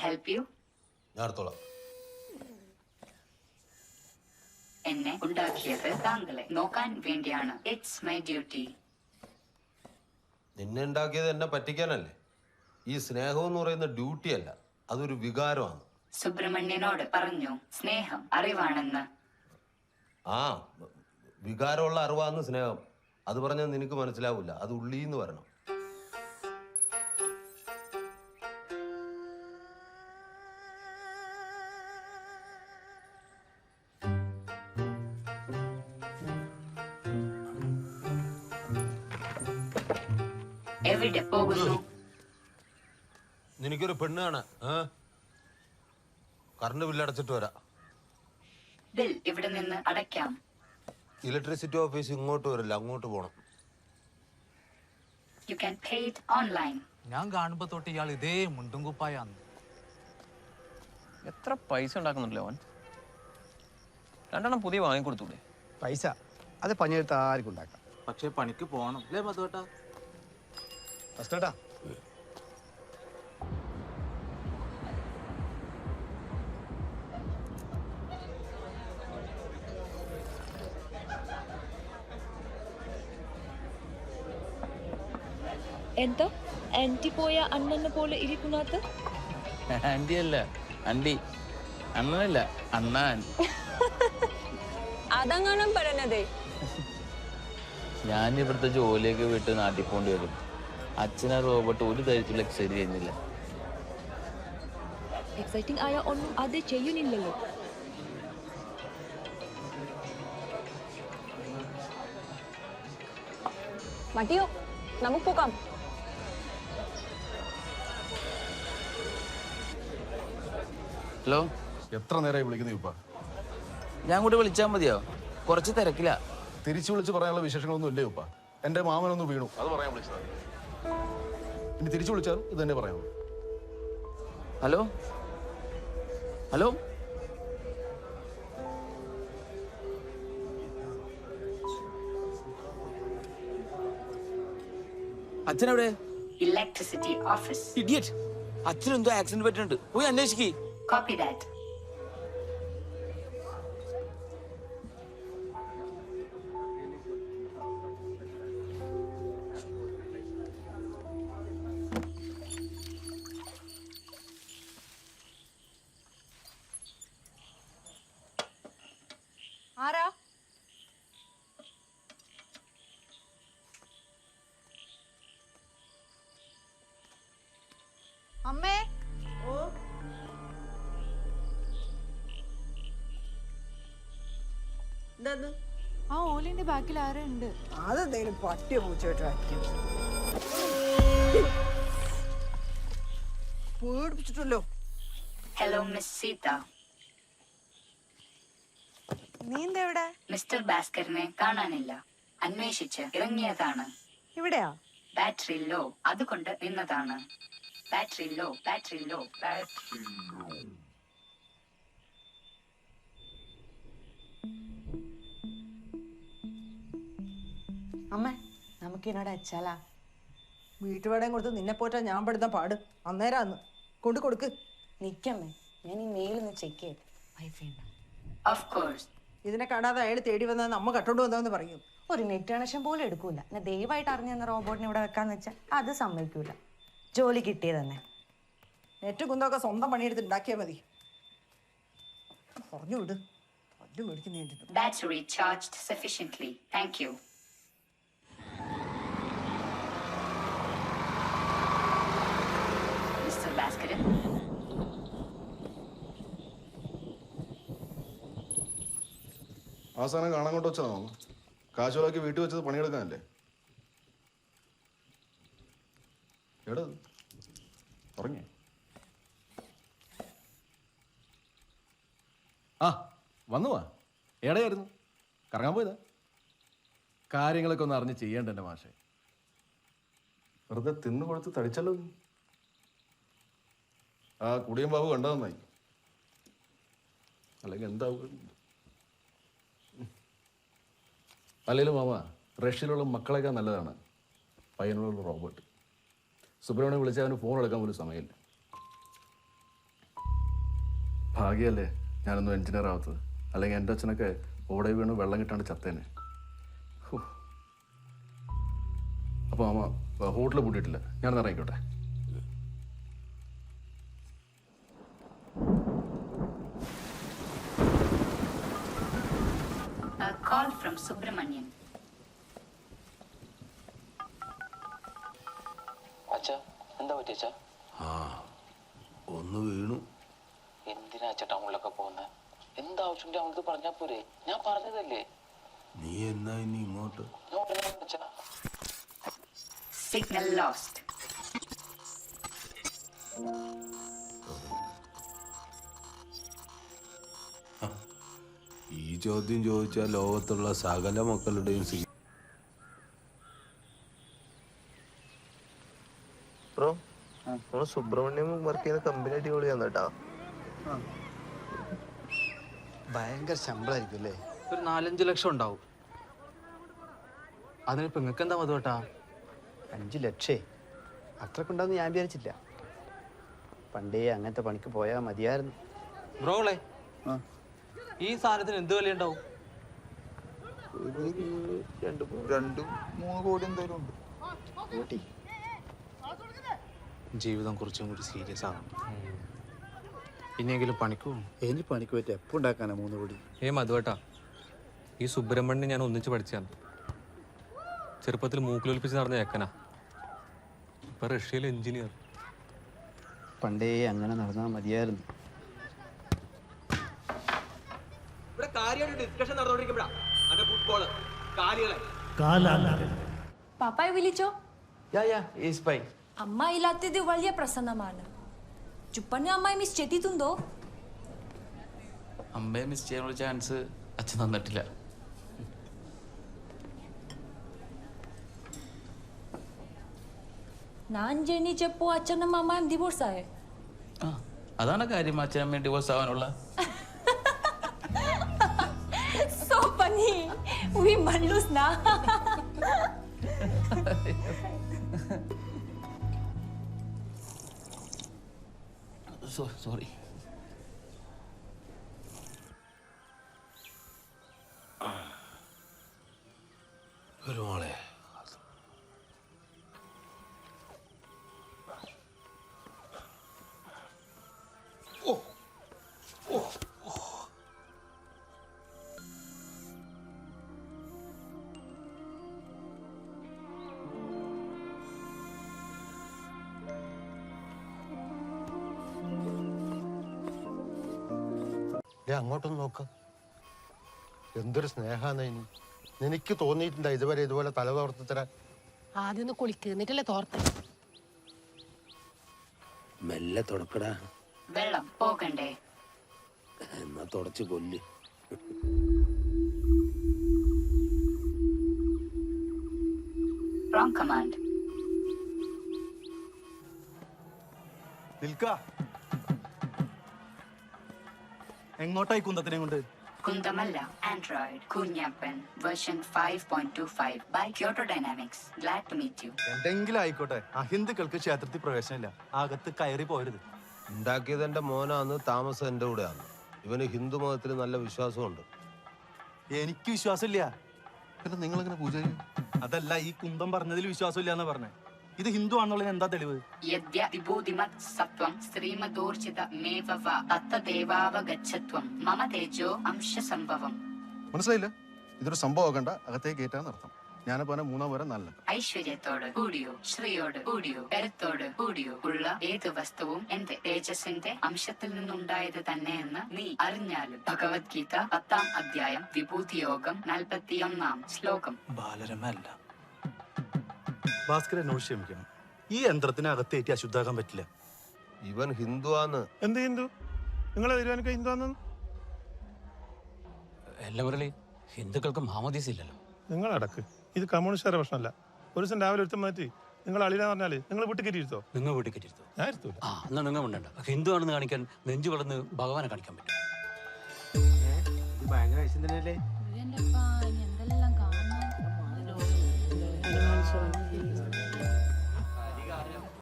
help you? ഞാർത്തോളാം. എന്നെ ഉണ്ടാക്കിയത് താങ്കളെ നോക്കാൻ വേണ്ടിയാണ്. It's my duty. നിന്നെ ഉണ്ടാക്കിയത് എന്നെ പറ്റിക്കാനല്ലേ? ഈ സ്നേഹം എന്ന് പറയുന്ന ഡ്യൂട്ടി അല്ല, അതൊരു വികാരമാണ്. സുബ്രഹ്മണ്യനോട് പറഞ്ഞു സ്നേഹം അറിവാണെന്ന്. ആ, വികാരമുള്ള അറിവാന്ന് സ്നേഹം. അത് പറഞ്ഞാൽ നിനക്ക് മനസ്സിലാവില്ല, അത് ഉള്ളീന്ന് വരണം. എവിടെ പോകുന്നു? നിനക്കൊരു പെണ്ണ് കാണാൻ കറണ്ട് ബില്ല് അടച്ചിട്ട് വരാം. ബിൽ ഇവിടെ നിന്ന് അടയ്ക്കാം. ഇലക്ട്രിസിറ്റി ഓഫീസ് ഇങ്ങോട്ട് വരില്ല, അങ്ങോട്ട് പോണം. You can pay it online. ഞാൻ കാണുമ്പോ തൊട്ട് ഇയാൾ ഇതേ മുണ്ടും കുപ്പായാന്ന്. എത്ര പൈസ ഉണ്ടാക്കുന്നുണ്ടല്ലോ അവൻ. രണ്ടെണ്ണം പുതിയ വാങ്ങിക്കൊടുത്തൂടെ? പൈസ അത് പണിയെടുത്ത് ആർക്കും ഉണ്ടാക്കാം. പക്ഷെ പണിക്ക് പോണം അല്ലേ മധുവേട്ടാ? ഫസ്റ്റേട്ടാ എന്താ ആന്റി പോയ അണ്ണനെ പോലെ ഇരിക്കുന്നത്? ആന്റി അല്ല, ആന്റി. അണ്ണനല്ല, അണ്ണാൻ. അതങ്ങനെ പറഞ്ഞതേ. ഞാൻ ഇവിടുത്തെ ജോലിയൊക്കെ വിട്ട് നാട്ടിൽ പോണ്ടി വരും. അച്ഛനെ റോബോട്ട് ഒരു തരത്തിലുള്ള എക്സൈറ്റ് ചെയ്യുന്നില്ല. എക്സൈറ്റിംഗ് ആയ ഒന്നും അത് ചെയ്യുന്നില്ലല്ലോ. മതിയോ, നമുക്ക് പോകാം. ഹലോ, എത്ര നേരമായി വിളിക്കുന്നു ഇപ്പ? ഞാൻ കൂടെ വിളിച്ചാൽ മതിയോ? കുറച്ച് തിരക്കില്ല. തിരിച്ചു വിളിച്ച് പറയാനുള്ള വിശേഷങ്ങളൊന്നും ഇല്ലേ ഉപ്പ? എന്റെ മാമനൊന്ന് വീണു, അത് പറയാൻ വിളിച്ചത്. ഇനി തിരിച്ചു വിളിച്ചാൽ ഇത് തന്നെ പറയാം. ഹലോ ഹലോ, അച്ഛനെവിടെ? Electricity office. ഇഡിയറ്റ്, അച്ഛനെന്തോ ആക്സിഡന്റ് പറ്റിയിട്ടുണ്ട്, പോയി അന്വേഷിക്കേ. Copy that. ആരാ? അമ്മേ. ആ ഓലിന്റെ ബാക്കിൽ ആരോ ഉണ്ട്. അതെന്തെങ്കിലും പട്ടിയോ പൂച്ചയായിട്ടായിരിക്കും. പേടിപ്പിച്ചിട്ടല്ലോ. Hello miss Sita. നീ എന്താ ഇവിടെ? മിസ്റ്റർ ഭാസ്കറിനെ കാണാനില്ല. അന്വേഷിച്ച് ഇറങ്ങിയതാണ്. ഇവിടെയാ? ബാറ്ററി ലോ, അതുകൊണ്ട് നിന്നതാണ്. Battery low, battery low, battery low. അമ്മ, നമുക്ക് ഇതിനോട് അയച്ചാലാ? വീട്ടുവാടയും കൊടുത്ത് നിന്നെ പോറ്റാ ഞാൻ പെടുന്ന പാട് അന്നേരാന്ന്. കൊണ്ട് കൊടുക്ക്. നിക്കമ്മേ, ഞാൻ ഈ മെയിൽ ഒന്ന് ചെക്ക് ചെയ്യട്ടെ. വൈഫൈ ഉണ്ടോ? Of course. ഇതിനെ കാണാതെ അയാൾ തേടി വന്നാൽ നമ്മ കട്ടോണ്ട് വന്നതെന്ന് പറയും. ഒരു നെറ്റ് കണക്ഷൻ പോലും എടുക്കൂല. ഞാൻ ദയവായിട്ട് അറിഞ്ഞെന്ന റോബോട്ടിനെ ഇവിടെ വെക്കാന്ന് വെച്ചാൽ അത് സമ്മതിക്കൂല. ജോലി കിട്ടിയത് തന്നെ. നെറ്റ് കുന്തൊക്കെ സ്വന്തം പണിയെടുത്ത് ഉണ്ടാക്കിയാൽ മതി. പറഞ്ഞു വിട്. പല്ലു മേടിക്കുന്ന Battery charged sufficiently. Thank you. Mr. Bhaskaran. ആ സാധനം കാണാൻ കൊണ്ട് വെച്ചതാണോ? കാശുകളാക്കി വീട്ടിൽ വെച്ചത് പണിയെടുക്കാനല്ലേ? എടാ ഉറങ്ങി. ആ വന്നു വാ. എവിടെയായിരുന്നു? കറങ്ങാൻ പോയതാ? കാര്യങ്ങളൊക്കെ ഒന്ന് അറിഞ്ഞ് ചെയ്യേണ്ട എൻ്റെ മാഷെ. വെറുതെ തിന്നു കൊടുത്ത് തടിച്ചല്ലോ നീ. ആ കുടിയൻ ബാബു കണ്ടതെന്നായി. അല്ലെങ്കിൽ എന്താവും? അല്ലെങ്കിലും മാമ, റഷ്യയിലുള്ള മക്കളേക്കാൾ നല്ലതാണ് പയ്യനുള്ള റോബോട്ട്. സുബ്രഹ്മണ്യം വിളിച്ചാൽ അവന് ഫോൺ എടുക്കാൻ പോലും സമയമില്ല. ഭാഗ്യമല്ലേ ഞാനൊന്നും എഞ്ചിനീയർ ആവത്തത്. അല്ലെങ്കിൽ എൻ്റെ അച്ഛനൊക്കെ ഓടെ വീണ് വെള്ളം കിട്ടാണ്ട് ചത്തേനെ. അപ്പോൾ അമ്മ ഹോട്ടൽ പൂട്ടിയിട്ടില്ല, ഞാനൊന്ന് ഇറങ്ങിക്കോട്ടെ. A call from Subramanian. അച്ഛാ എന്താ പറ്റിയ അച്ഛാ? ആ ഒന്ന് വീണു. എന്തിനാ അച്ഛാ ടൗണിലൊക്കെ പോകുന്നത്? എന്താവശ്യം അവൾക്ക് പറഞ്ഞാ പോരെ? ഞാൻ പറഞ്ഞതല്ലേ. നീ എന്നാ ഇനി ഇങ്ങോട്ട്? ഞാൻ ഉടനെ അച്ഛാ. Signal lost. ഈ ചോദ്യം ചോദിച്ചാൽ ലോകത്തുള്ള സകല മക്കളുടെയും ബ്രോ നമ്മള് സുബ്രഹ്മണ്യം വർക്ക് ചെയ്യുന്ന കമ്പനി അടിപൊളിയാന്ന് കേട്ടാ. ഭയങ്കര ശമ്പളമായിരിക്കും അല്ലേ? ഒരു 4-5 ലക്ഷം ഉണ്ടാവും. അതിനിപ്പോ നിങ്ങൾക്ക് എന്താ മധുവേട്ടാ? 5 ലക്ഷേ അത്രക്കുണ്ടാന്ന് ഞാൻ വിചാരിച്ചില്ല. പണ്ടേ അങ്ങനത്തെ പണിക്ക് പോയാൽ മതിയായിരുന്നു. ബ്രോകളെ ഈ സാധനത്തിന് എന്ത് വില ഉണ്ടാവും? 2-3 കോടി എന്തായാലും ഉണ്ട്. ജീവിതം കുറച്ചും കൂടി സീരിയസ് ആണ്. ഇനിയെങ്കിലും പണിക്കും ഇനി പണിക്ക് പറ്റി എപ്പോൾ ഉണ്ടാക്കാനാ 3 കോടി? മധുവേട്ടാ, ഈ സുബ്രഹ്മണ്യൻ ഞാൻ ഒന്നിച്ച് പഠിച്ചാണ്. ചെറുപ്പത്തിൽ മൂക്കിലൊലിപ്പിച്ച് നടന്ന ഏക്കനാ. ഇപ്പൊ റഷ്യയിലെ എഞ്ചിനീയർ. പണ്ടേ അങ്ങനെ നടന്നാൽ മതിയായിരുന്നു. പാപ്പായെ വിളിച്ചോ? ബൈ. അമ്മ ഇല്ലാത്തത് വലിയ പ്രശ്നമാണ്. ചുപ്പണ്ണ അമ്മായി മിസ് ചെയ്തിട്ടുണ്ടോ? അമ്മയെ മിസ് ചെയ്യാനുള്ള ചാൻസ് അച്ഛൻ തന്നിട്ടില്ല. ഞാൻ ജനിച്ചപ്പോ അച്ഛനും അമ്മയും ഡിവോഴ്സ് ആയേ. ആ അതാണ് കാര്യം, അച്ഛനമ്മയും ഡിവോഴ്സ് ആവാനുള്ള. So funny. We manlus na. Sorry. ഒരു മോളെ അങ്ങോട്ടൊന്ന് നോക്ക. എന്തൊരു സ്നേഹാന്ന് ഇനി. നിനക്ക് തോന്നിയിട്ടുണ്ടോ ഇതുവരെ ഇതുപോലെ തല തോർത്ത് തരാൻ? ആദ്യം ഒന്ന് കുളിക്ക്, എന്നിട്ടല്ലേ തോർത്ത്. മെല്ലെ തുടക്കടാ. വെള്ളം പോകണ്ടേ? എന്നാ തുടച്ച് കൊല്ല്. Wrong command. എങ്ങോട്ടായി കുന്തത്തിനെ കൊണ്ട്? കുന്തമല്ല, Android Kunjappan version 5.25 by Kyoto Dynamics. Glad to meet you. എന്തെങ്കിലും ആയിക്കോട്ടെ, അഹിന്ദുക്കൾക്ക് ക്ഷേത്രത്തിൽ പ്രവേശനമില്ല, അകത്ത് കയറി പോരുത്. ഉണ്ടാക്കിയത് എൻ്റെ മോനാന്ന്, താമസം എൻ്റെ കൂടെയാണ്. ഇവന് ഹിന്ദു മതത്തിൽ നല്ല വിശ്വാസമുണ്ട്. എനിക്ക് വിശ്വാസമില്ല. പിന്നെ നിങ്ങളെങ്ങനെ പൂജ ചെയ്യും? അതല്ല, ഈ കുന്തം പറഞ്ഞതിൽ വിശ്വാസമില്ല എന്നാ പറഞ്ഞേ. ഇത് ഹിന്ദു ആണെന്നുള്ളതിന് എന്താ തെളിവ്? യദ്യ വിഭൂതിമത് സത്വം ശ്രീമദോർജിത മേവവ തത്തദേവാവഗച്ഛത്വം മമ തേജോ അംശസംഭവം. മനസ്സിലായില്ല? ഇതൊരു സംഭവം ആകണ്ട, അകത്തേക്ക് കയറ്റാൻ നടത്താം. ഞാനെ പോലെ 3 വരെ 4 ലക്ഷം. ഐശ്വര്യത്തോട് കൂടിയോ ശ്രീയോട് കൂടിയോ കരുത്തോട് കൂടിയോ ഉള്ള ഏത് വസ്തുവും എന്റെ തേജസ്സിന്റെ അംശത്തിൽ നിന്നുണ്ടായത് തന്നെയെന്ന് നീ അറിഞ്ഞാലും. ഭഗവത്ഗീത 10-ാം അധ്യായം വിഭൂതിയോഗം 41-ാം ശ്ലോകം. ബാലരമല്ല. ഭാസ്കരൻ എന്നോട് ക്ഷമിക്കണം. ഈ യന്ത്രത്തിന് അകത്തേറ്റി അശുദ്ധാക്കാൻ പറ്റില്ല. ഇവൻ ഹിന്ദുവാന്ന്. എന്ത് ഹിന്ദു? നിങ്ങളെ തീരുമാനിക്കുക ഹിന്ദുവാന്ന്? എല്ലാ മുരളി, ഹിന്ദുക്കൾക്ക് മാമോദീസ ഇല്ലല്ലോ. നിങ്ങൾ അടക്ക്. ഇത് കമ്മ്യൂണിസ്റ്റുകാരുടെ പ്രശ്നമല്ല. ഒരു ദിവസം രാവിലെ ഒരുത്തം മാറ്റി നിങ്ങൾ അളിയിലാന്ന് പറഞ്ഞാല് നിങ്ങൾ വീട്ടിൽ കയറ്റിയിരുത്തോ? നിങ്ങൾ വീട്ടിൽ കയറ്റിരുത്തോ? ഞാൻ ഇരുത്തൂല. എന്നാ നിങ്ങൾ ഉണ്ടണ്ട. ഹിന്ദു ആണെന്ന് കാണിക്കാൻ നെഞ്ചു വളർന്ന് ഭഗവാനെ കാണിക്കാൻ പറ്റും. ഭയങ്കര ഐശ്വര്യല്ലേ? എന്തെല്ലാം കാണാൻ